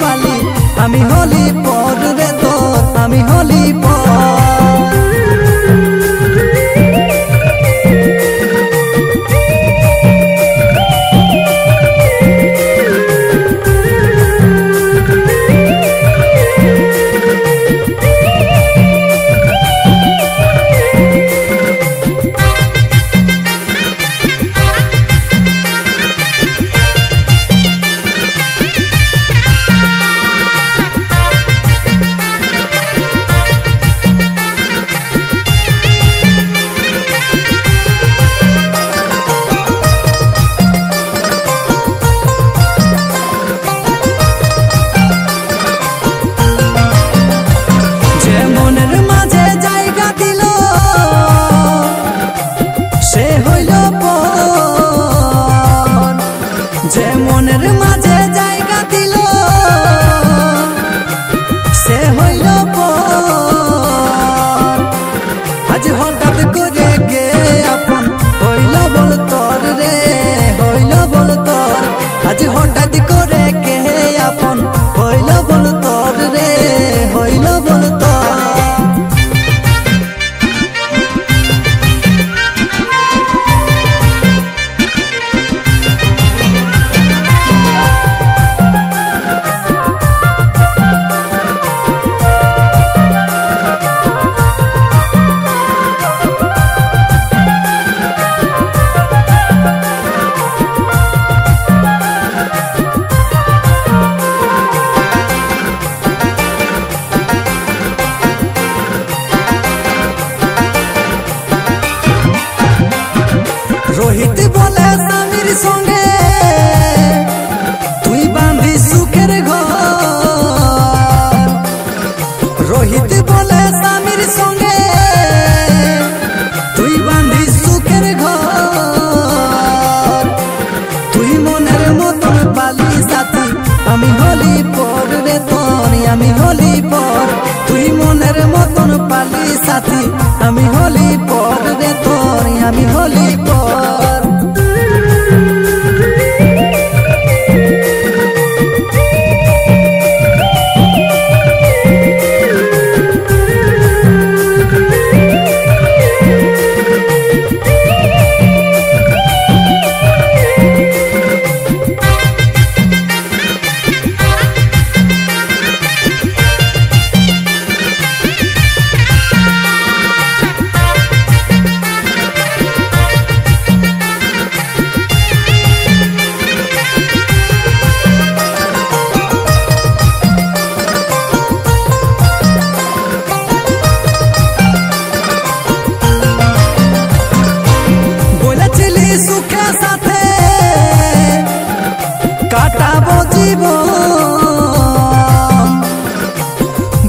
পালি আমি হলি পর রে তোর আমি হলি রোহিত বলে স্বামীর সঙ্গে তুই বাঁধি সুখের ঘর রোহিত বলে স্বামীর সঙ্গে তুই বাঁধি সুখের ঘর তুই মনের মতন পালি সাথী আমি হলি পর রে তোর আমি হলি পর তুই মনের মতন পালি সাথী আমি হলি পর রে তোর আমি হলি পর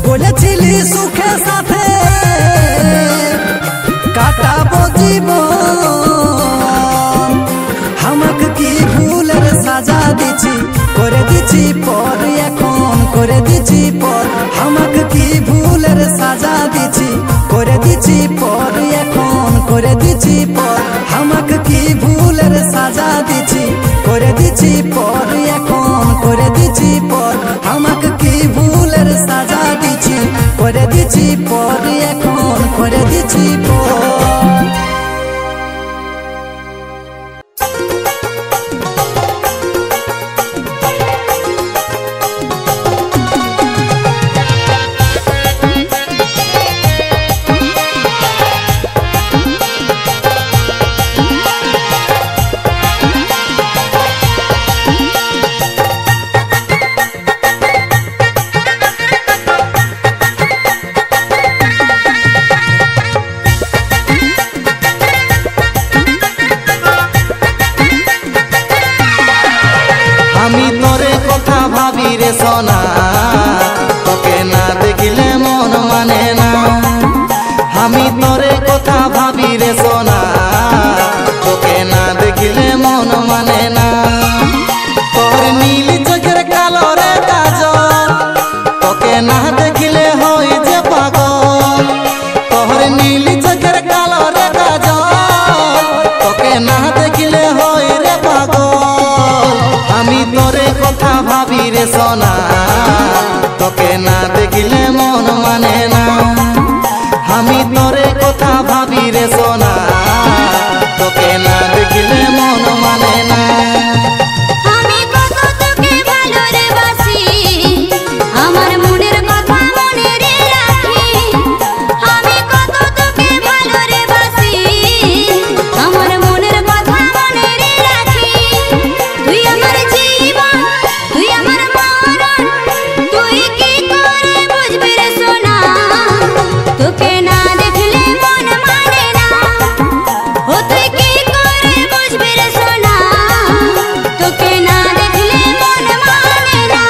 বলেছিলি সুখে সাথে কাটাবো জীবন আমাকে কি ভুলের সাজা দিছি করে দিছি পর এখন করে দিছি পর আমাকে কি ভুলের সাজা দিছি করে দিছি পর এখন করে দিছি পর আমাকে কি ভুলের সাজা দিছি করে দিছি পর এখন করে দিছি পর আমাকে কি ভুলের সাজা দিছি করে দিছি পর এখন করে দিছি পর सोना तोके ना देखिले मन माने ना हमी तोरे कथा भाबी रे सोना तोके ना देखिले मन माने ना तोर नील चोखेर कालो रे काजल तोके ना देखिले होई जे पागल तोर नील चोखेर कालो रे काजल तोके ना देखिले होई रे पागल हमी তোরে কথা ভাবি রে সোনা, তোকে না দেখিলে মন মানে না। আমি তোরে কথা ভাবি রে সোনা, তোকে না দেখিলে মন মানে না। আমি কত তোকে ভালো রে বাসি, আমার মনের কথা মনে রে রাখি। আমি কত তোকে ভালো রে বাসি, আমার মনের কথা মনে রে রাখি। তুই আমার জীবন, তুই আমার মরণ, তুই কি করে বুঝবি রে সোনা, তোকে না দেখলে মন মানে না। ও তুই কি করে বুঝবি রে সোনা, তোকে না দেখলে মন মানে না।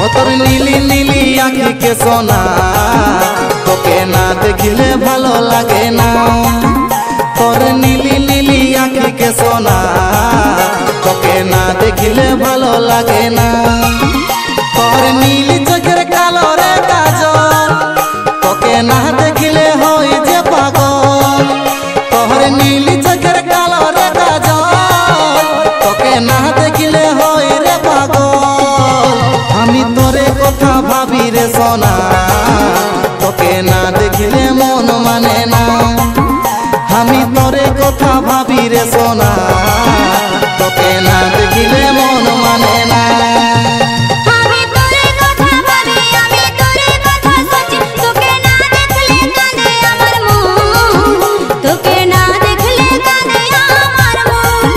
ও তোর নীলি নীলি আঁখি কে সোনা, তোকে না দেখিলে ভালো লাগে না। তোর নীলি নীলি আঁখি কে সোনা, তোকে না দেখিলে ভালো লাগে না। তোর নীলি চোখের কালো রে কাজল, তোকে না দেখিলে হই যে পাগল। তোর নীলি চোখের কালো রে কাজল, তোকে না দেখিলে হই রে পাগল। আমি তোরে কথা ভাবি রে সোনা, তোকে না দেখিলে মন মানে না। আমি তোরে কথা ভাবি রে সোনা, তোকে না দেখিলে মন মানে না। আমি তোরে কথা ভাবি, আমি তোরে কথা সোচি, তোকে না দেখলে কাঁদে আমার মন, তোকে না দেখলে কাঁদে আমার মন।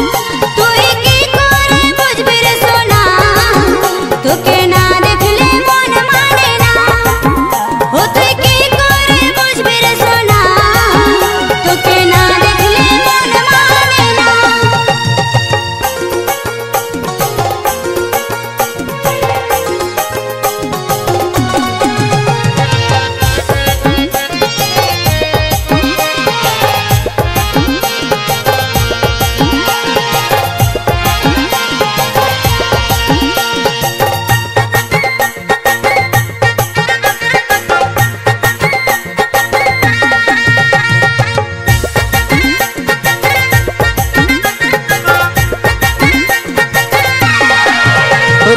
তুই কি করে বুঝবি রে সোনা, তোকে না দেখলে মন মানে না। ও তুই কি করে বুঝবি রে সোনা, তোকে না দেখলে মন মানে না।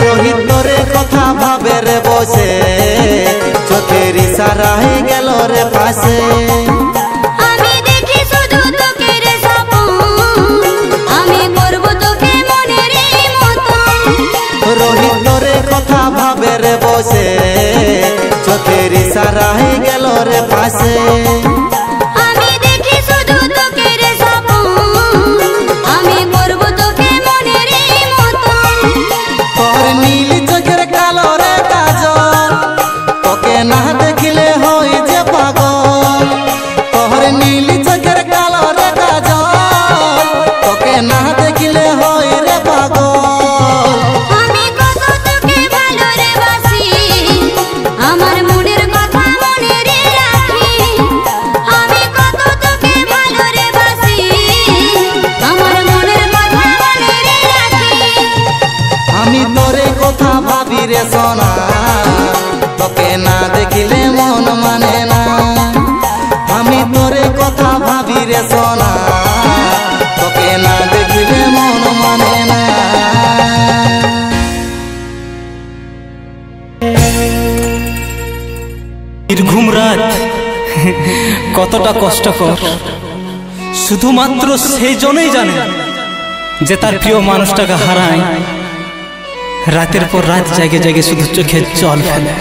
রোহিত তোরে কথা ভাবে রে বসে, চোখের ইশারা হয়ে গেল রে পাশে। আমি দেখি শুধু তোকে রে স্বপন, আমি করব তোকে মনের মতন। রোহিত তোরে কথা ভাবে রে বসে, চোখের ইশারা হয়ে গেল রে পাশে। আমি দেখি শুধু তোকে রে স্বপন, আমি করব তোকে মনের মতন। তোর নীলি চোখের কালো রে কাজল, তোকে না দেখিলে হই যে পাগল। তোর নীলি চোখের কালো রে কাজল, তোকে না দেখিলে হই রে পাগল। আমি কত তোকে ভালো রে বাসি, আমার মনের কথা মনে রে রাখি। আমি কত তোকে ভালো রে বাসি, আমার মনের কথা মনে রে রাখি। আমি তোরে কথা ভাবি রে সোনা, তোকে না দেখিলে মন মানে না। আমি তোরে কথা ভাবি রে সোনা, তোকে না দেখিলে মন মানে না। নির্ঘুম রাত কতটা কষ্টকর, শুধুমাত্র সেই জন্যই জানে যে তার প্রিয় মানুষটাকে হারায়। রাতের পর রাত জাগে জাগে শুধু চোখে জল ফেলে।